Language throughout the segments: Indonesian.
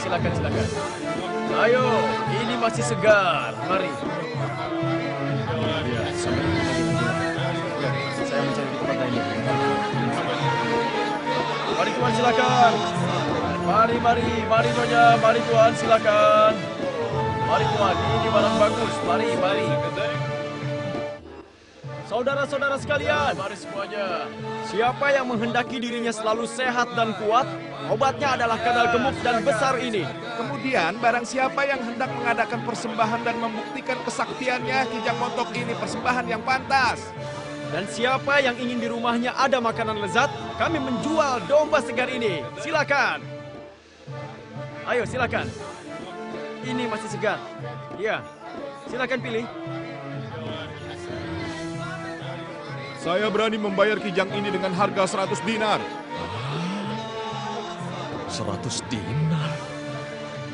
silakan, silakan. Ayo, ini masih segar. Mari. Ya, sampai ya, saya mencari di tempat lain. Mari Tuan, silakan. Mari Nyonya, mari Tuan, silakan. Mari Tuan, ini barang bagus. Mari. Saudara-saudara sekalian, mari semuanya. Siapa yang menghendaki dirinya selalu sehat dan kuat, obatnya adalah kadal gemuk dan besar ini. Kemudian, barang siapa yang hendak mengadakan persembahan dan membuktikan kesaktiannya, Kijang Montok ini persembahan yang pantas. Dan siapa yang ingin di rumahnya ada makanan lezat, kami menjual domba segar ini. Silakan. Ayo, silakan. Ini masih segar. Ya, silakan pilih. Saya berani membayar kijang ini dengan harga 100 dinar. 100 dinar?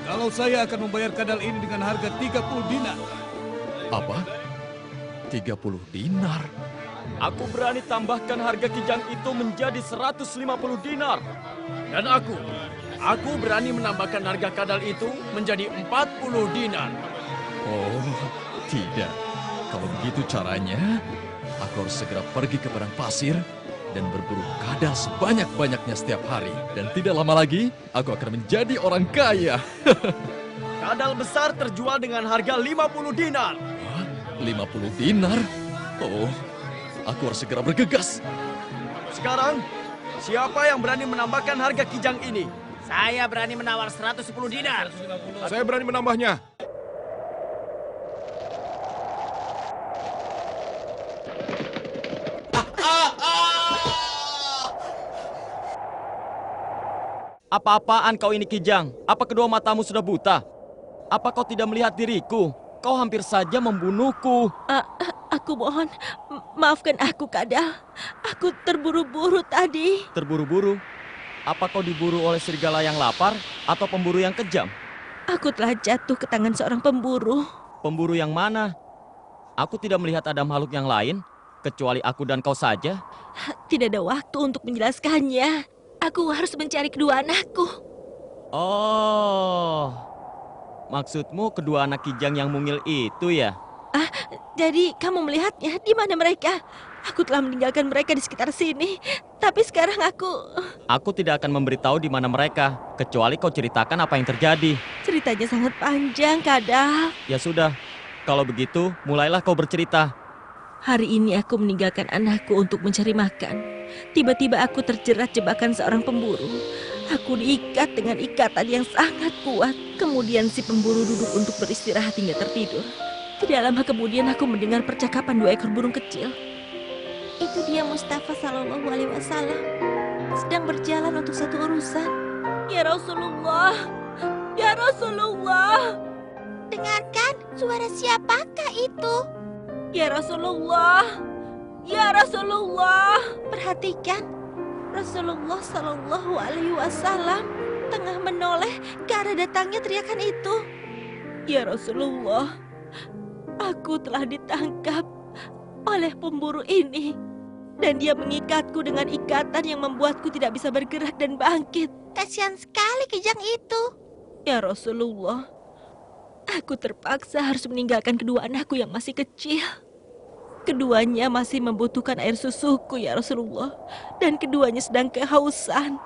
Kalau saya akan membayar kadal ini dengan harga 30 dinar. Apa? 30 dinar? Aku berani tambahkan harga kijang itu menjadi 150 dinar. Dan aku berani menambahkan harga kadal itu menjadi 40 dinar. Oh, tidak. Kalau begitu caranya, aku harus segera pergi ke padang pasir dan berburu kadal sebanyak-banyaknya setiap hari. Dan tidak lama lagi, aku akan menjadi orang kaya. Kadal besar terjual dengan harga 50 dinar. Hah? 50 dinar? Oh, aku harus segera bergegas. Sekarang, siapa yang berani menambahkan harga kijang ini? Saya berani menawar 110 dinar. Saya berani menambahnya. Apa-apaan kau ini kijang? Apa kedua matamu sudah buta? Apa kau tidak melihat diriku? Kau hampir saja membunuhku. Aku mohon, maafkan aku, Kadal. Aku terburu-buru tadi. Terburu-buru? Apa kau diburu oleh serigala yang lapar atau pemburu yang kejam? Aku telah jatuh ke tangan seorang pemburu. Pemburu yang mana? Aku tidak melihat ada makhluk yang lain, kecuali aku dan kau saja. Tidak ada waktu untuk menjelaskannya. Aku harus mencari kedua anakku. Oh, maksudmu kedua anak kijang yang mungil itu ya? Jadi kamu melihatnya? Di mana mereka? Aku telah meninggalkan mereka di sekitar sini. Tapi sekarang Aku tidak akan memberitahu di mana mereka, kecuali kau ceritakan apa yang terjadi. Ceritanya sangat panjang, Kadal. Ya sudah, kalau begitu mulailah kau bercerita. Hari ini aku meninggalkan anakku untuk mencari makan. Tiba-tiba aku terjerat jebakan seorang pemburu. Aku diikat dengan ikatan yang sangat kuat. Kemudian si pemburu duduk untuk beristirahat hingga tertidur. Tidak lama kemudian aku mendengar percakapan dua ekor burung kecil. Itu dia Mustafa Sallallahu Alaihi Wasallam sedang berjalan untuk satu urusan. Ya Rasulullah, ya Rasulullah. Dengarkan, suara siapakah itu? Ya Rasulullah, ya Rasulullah. Perhatikan, Rasulullah Sallallahu Alaihi Wasallam tengah menoleh ke arah datangnya teriakan itu. Ya Rasulullah, aku telah ditangkap oleh pemburu ini. Dan dia mengikatku dengan ikatan yang membuatku tidak bisa bergerak dan bangkit. Kasihan sekali kijang itu. Ya Rasulullah, aku terpaksa harus meninggalkan kedua anakku yang masih kecil. Keduanya masih membutuhkan air susuku ya Rasulullah. Dan keduanya sedang kehausan.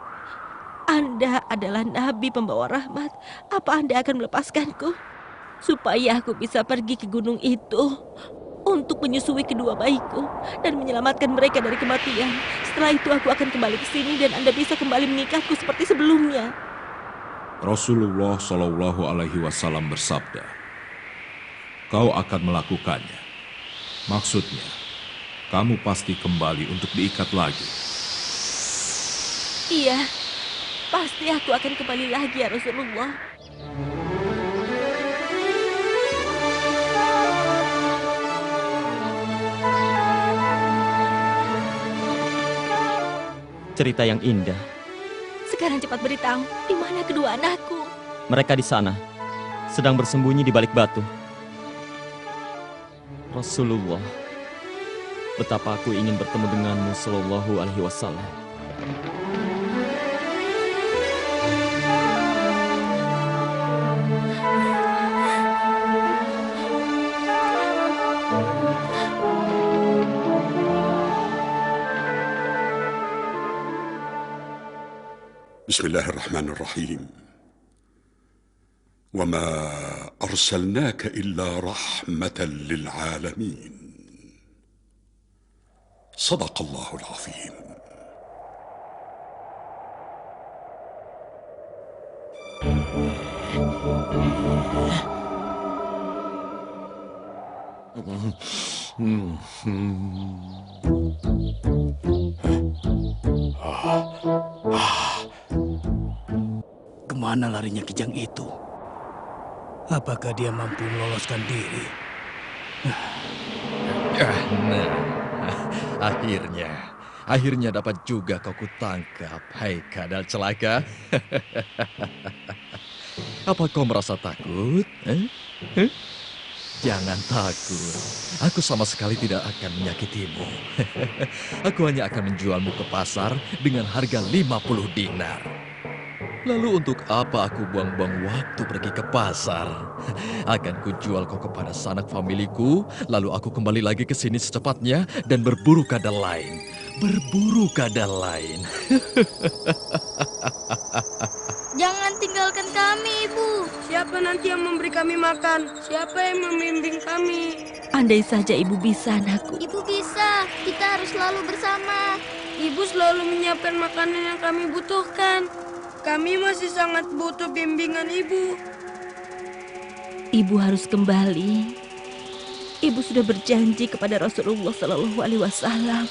Anda adalah Nabi pembawa rahmat. Apa Anda akan melepaskanku? Supaya aku bisa pergi ke gunung itu untuk menyusui kedua bayiku dan menyelamatkan mereka dari kematian. Setelah itu aku akan kembali ke sini dan Anda bisa kembali mengikatku seperti sebelumnya. Rasulullah Shallallahu Alaihi Wasallam bersabda, "Kau akan melakukannya. Maksudnya, kamu pasti kembali untuk diikat lagi." Iya, pasti aku akan kembali lagi ya Rasulullah. Cerita yang indah. Sekarang cepat beritahu, di mana kedua anakku? Mereka di sana, sedang bersembunyi di balik batu. Rasulullah, betapa aku ingin bertemu denganmu Sallallahu Alaihi Wasallam. بسم الله الرحمن الرحيم وما أرسلناك إلا رحمة للعالمين صدق الله العظيم. Kemana larinya kijang itu? Apakah dia mampu meloloskan diri? Nah, akhirnya dapat juga kau kutangkap. Hai kadal celaka. Apa kau merasa takut? Jangan takut. Aku sama sekali tidak akan menyakitimu. Aku hanya akan menjualmu ke pasar dengan harga 50 dinar. Lalu untuk apa aku buang-buang waktu pergi ke pasar? Akan kujual kau kepada sanak familiku, lalu aku kembali lagi ke sini secepatnya dan berburu kadal lain. Berburu kadal lain. Jangan tinggalkan kami, Ibu. Siapa nanti yang memberi kami makan? Siapa yang membimbing kami? Andai saja ibu bisa, anakku. Ibu bisa. Kita harus selalu bersama. Ibu selalu menyiapkan makanan yang kami butuhkan. Kami masih sangat butuh bimbingan Ibu. Ibu harus kembali. Ibu sudah berjanji kepada Rasulullah Shallallahu Alaihi Wasallam.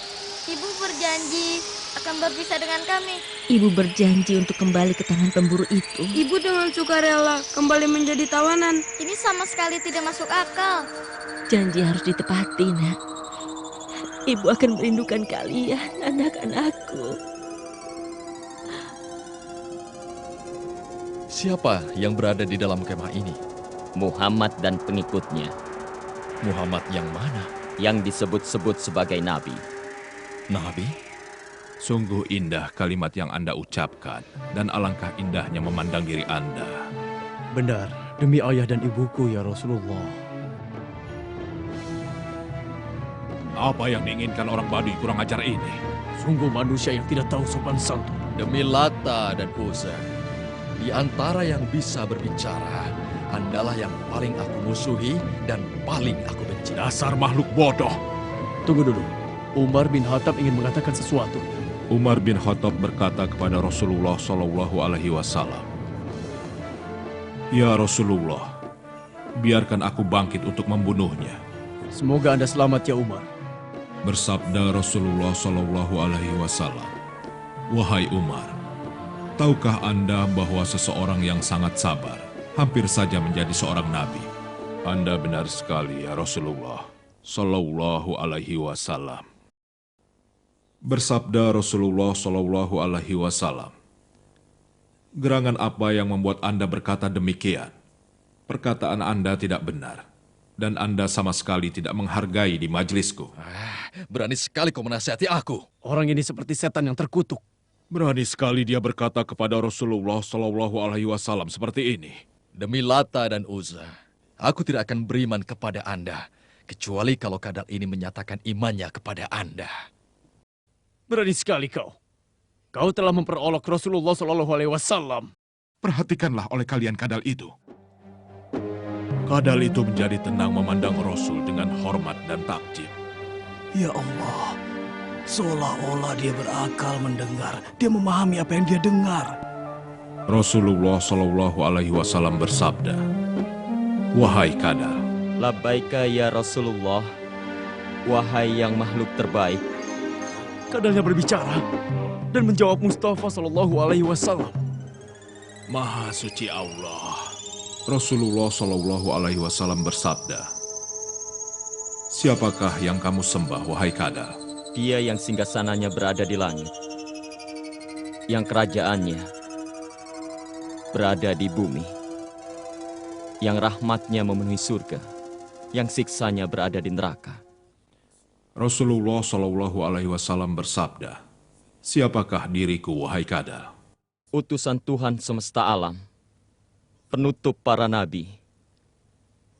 Ibu berjanji akan berpisah dengan kami. Ibu berjanji untuk kembali ke tangan pemburu itu. Ibu dengan sukarela kembali menjadi tawanan. Ini sama sekali tidak masuk akal. Janji harus ditepati, nak. Ibu akan merindukan kalian, anak-anakku. Siapa yang berada di dalam kemah ini? Muhammad dan pengikutnya. Muhammad yang mana? Yang disebut-sebut sebagai nabi. Nabi? Sungguh indah kalimat yang Anda ucapkan, dan alangkah indahnya memandang diri Anda. Benar, demi ayah dan ibuku ya Rasulullah. Apa yang diinginkan orang Baduy kurang ajar ini? Sungguh manusia yang tidak tahu sopan santun. Demi Lata dan Uzza, di antara yang bisa berbicara, Andalah yang paling aku musuhi dan paling aku benci. Dasar makhluk bodoh. Tunggu dulu, Umar bin Khattab ingin mengatakan sesuatu. Umar bin Khattab berkata kepada Rasulullah Shallallahu Alaihi Wasallam, "Ya Rasulullah, biarkan aku bangkit untuk membunuhnya." Semoga Anda selamat ya Umar. Bersabda Rasulullah Shallallahu Alaihi Wasallam, "Wahai Umar, tahukah Anda bahwa seseorang yang sangat sabar hampir saja menjadi seorang nabi?" "Anda benar sekali ya Rasulullah Shallallahu Alaihi Wasallam." Bersabda Rasulullah Shallallahu Alaihi Wasallam, "Gerangan apa yang membuat Anda berkata demikian? Perkataan Anda tidak benar, dan Anda sama sekali tidak menghargai di majelisku." Berani sekali kau menasihati aku. Orang ini seperti setan yang terkutuk. Berani sekali dia berkata kepada Rasulullah Shallallahu Alaihi Wasallam seperti ini. Demi Lata dan Uzza, aku tidak akan beriman kepada Anda, kecuali kalau kadal ini menyatakan imannya kepada Anda. Berani sekali kau. Kau telah memperolok Rasulullah Shallallahu Alaihi Wasallam. Perhatikanlah oleh kalian kadal itu. Kadal itu menjadi tenang memandang Rasul dengan hormat dan takjub. Ya Allah, seolah-olah dia berakal mendengar. Dia memahami apa yang dia dengar. Rasulullah Shallallahu Alaihi Wasallam bersabda, "Wahai kadal." Labbaika ya Rasulullah, wahai yang makhluk terbaik. Kadalnya berbicara dan menjawab Mustafa Shallallahu Alaihi Wasallam. Maha suci Allah. Rasulullah Shallallahu Alaihi Wasallam bersabda, "Siapakah yang kamu sembah, wahai kadal?" Dia yang singgasananya berada di langit, yang kerajaannya berada di bumi, yang rahmatnya memenuhi surga, yang siksanya berada di neraka. Rasulullah Shallallahu Alaihi Wasallam bersabda, "Siapakah diriku, wahai kadal?" Utusan Tuhan semesta alam, penutup para nabi.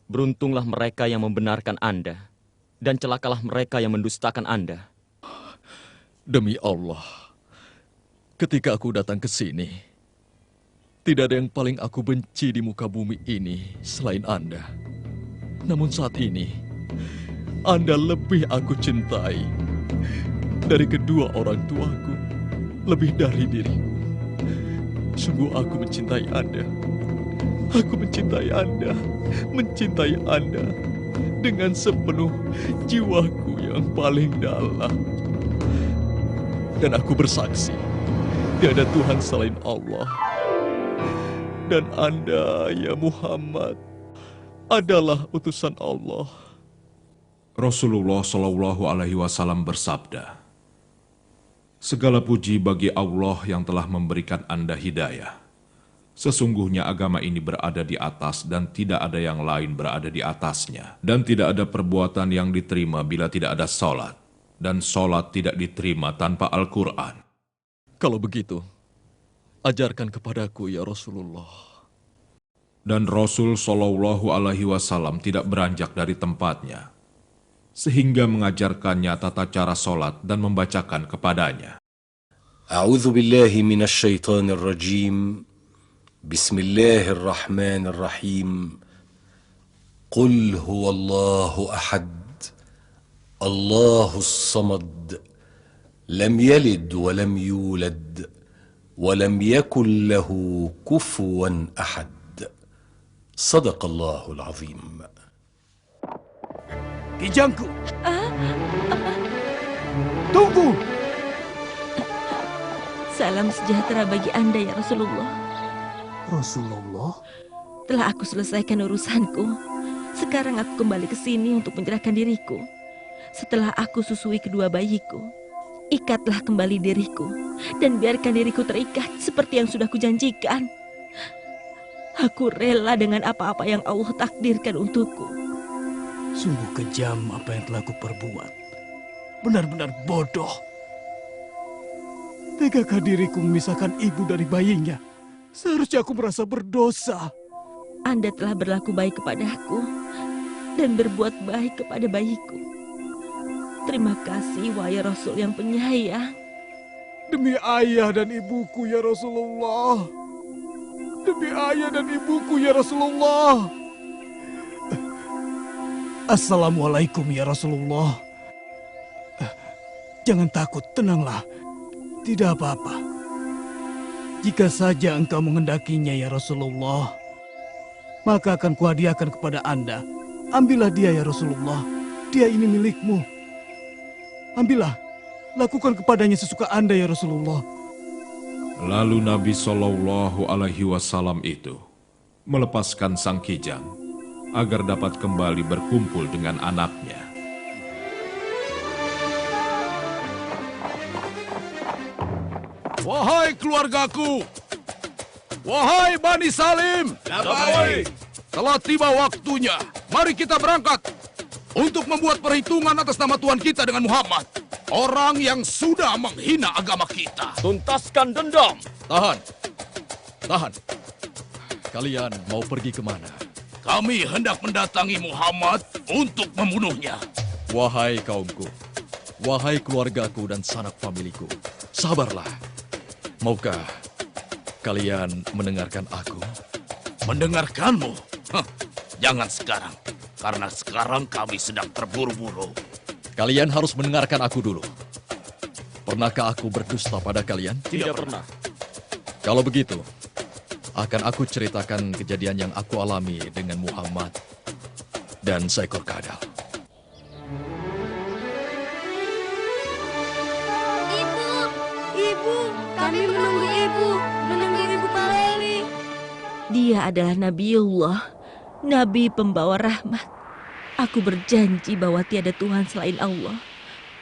Beruntunglah mereka yang membenarkan Anda, dan celakalah mereka yang mendustakan Anda. Demi Allah, Ketika aku datang ke sini, tidak ada yang paling aku benci di muka bumi ini selain Anda. Namun saat ini, Anda lebih aku cintai dari kedua orang tuaku, lebih dari diriku. Sungguh aku mencintai Anda. Aku mencintai Anda, mencintai Anda dengan sepenuh jiwaku yang paling dalam. Dan aku bersaksi, tiada Tuhan selain Allah. Dan Anda, ya Muhammad, adalah utusan Allah. Rasulullah Shallallahu Alaihi Wasallam bersabda, segala puji bagi Allah yang telah memberikan Anda hidayah. Sesungguhnya agama ini berada di atas dan tidak ada yang lain berada di atasnya. Dan tidak ada perbuatan yang diterima bila tidak ada sholat. Dan sholat tidak diterima tanpa Al-Quran. Kalau begitu, ajarkan kepadaku ya Rasulullah. Dan Rasul Shallallahu Alaihi Wasallam tidak beranjak dari tempatnya, sehingga mengajarkannya tata cara sholat dan membacakan kepadanya. A'udzu billahi minasy syaithanir rajim. Bismillahirrahmanirrahim. Qul huwallahu ahad. Allahus samad. Lam yalid wa lam yulad wa lam yakul lahu kufuwan ahad. Sadaqallahul azim. Kijangku. Tunggu. Salam sejahtera bagi Anda ya Rasulullah. Rasulullah? Telah aku selesaikan urusanku. Sekarang aku kembali ke sini untuk menyerahkan diriku. Setelah aku susui kedua bayiku, ikatlah kembali diriku dan biarkan diriku terikat seperti yang sudah kujanjikan. Aku rela dengan apa-apa yang Allah takdirkan untukku. Sungguh kejam apa yang telah kuperbuat. Benar-benar bodoh. Tegakah diriku memisahkan ibu dari bayinya? Seharusnya aku merasa berdosa. Anda telah berlaku baik kepadaku dan berbuat baik kepada bayiku. Terima kasih, wahai Rasul yang penyayang. Demi ayah dan ibuku ya Rasulullah. Demi ayah dan ibuku ya Rasulullah. Assalamualaikum ya Rasulullah. Jangan takut, tenanglah. Tidak apa-apa. Jika saja engkau menghendakinya ya Rasulullah, maka akan kuhadiahkan kepada Anda. Ambillah dia ya Rasulullah. Dia ini milikmu. Ambillah. Lakukan kepadanya sesuka Anda ya Rasulullah. Lalu Nabi Shallallahu Alaihi Wasallam itu melepaskan sang kijang agar dapat kembali berkumpul dengan anaknya. Wahai keluargaku, wahai Bani Salim, telah tiba waktunya. Mari kita berangkat untuk membuat perhitungan atas nama Tuhan kita dengan Muhammad, orang yang sudah menghina agama kita. Tuntaskan dendam. Tahan. Tahan. Kalian mau pergi kemana? Kami hendak mendatangi Muhammad untuk membunuhnya. Wahai kaumku, wahai keluargaku dan sanak familiku, sabarlah. Maukah kalian mendengarkan aku? Mendengarkanmu? Jangan sekarang, karena sekarang kami sedang terburu-buru. Kalian harus mendengarkan aku dulu. Pernahkah aku berdusta pada kalian? Tidak pernah. Kalau begitu, akan aku ceritakan kejadian yang aku alami dengan Muhammad dan seekor kadal. Ibu, kami menunggu ibu kembali. Dia adalah Nabiullah, Nabi pembawa rahmat. Aku berjanji bahwa tiada Tuhan selain Allah.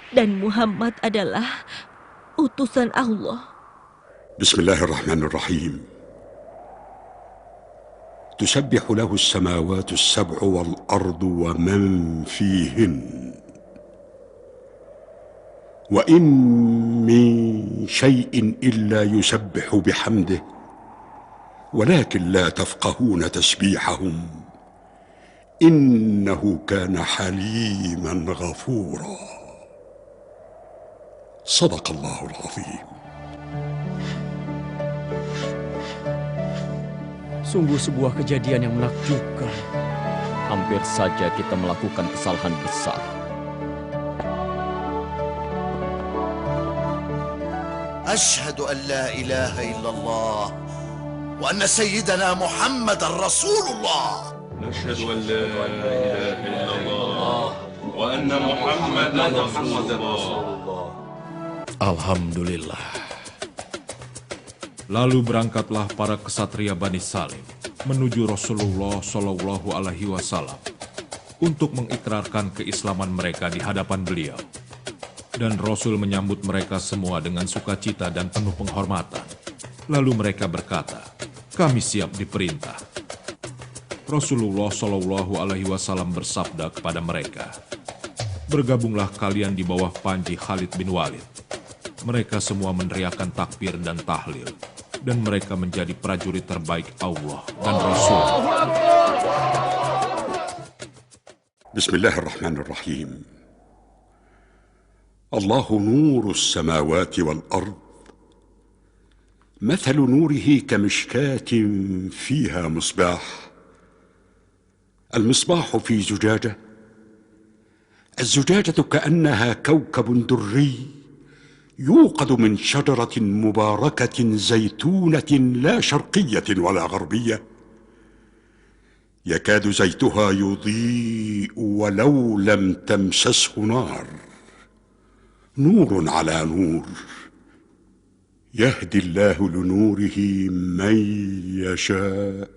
Dan Muhammad adalah utusan Allah. Bismillahirrahmanirrahim. تسبح له السماوات السبع والأرض ومن فيهن وإن من شيء إلا يسبح بحمده ولكن لا تفقهون تسبيحهم إنه كان حليما غفورا صدق الله العظيم. Sungguh sebuah kejadian yang menakjubkan. Hampir saja kita melakukan kesalahan besar. Asyhadu an la ilaha illallah wa anna sayyidana Muhammadar Rasulullah. Asyhadu an la ilaha illallah wa anna Muhammadar Rasulullah. Alhamdulillah. Lalu berangkatlah para kesatria Bani Salim menuju Rasulullah Shallallahu Alaihi Wasallam untuk mengikrarkan keislaman mereka di hadapan beliau. Dan Rasul menyambut mereka semua dengan sukacita dan penuh penghormatan. Lalu mereka berkata, "Kami siap diperintah." Rasulullah Shallallahu Alaihi Wasallam bersabda kepada mereka, "Bergabunglah kalian di bawah panji Khalid bin Walid." Mereka semua meneriakkan takbir dan tahlil, dan mereka menjadi prajurit terbaik Allah dan Rasul. Bismillahirrahmanirrahim. Allahu nurus samawati wal ard. مثل نوره كمشكاة فيها مصباح. المصباح في زجاجة. الزجاجة كأنها كوكب دري يوقد من شجرة مباركة زيتونة لا شرقية ولا غربية يكاد زيتها يضيء ولو لم تمسسه نار نور على نور يهدي الله لنوره من يشاء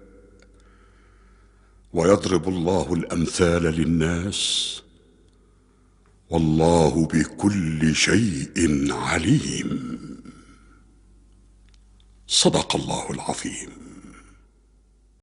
ويضرب الله الأمثال للناس والله بكل شيء عليم. صدق الله العظيم.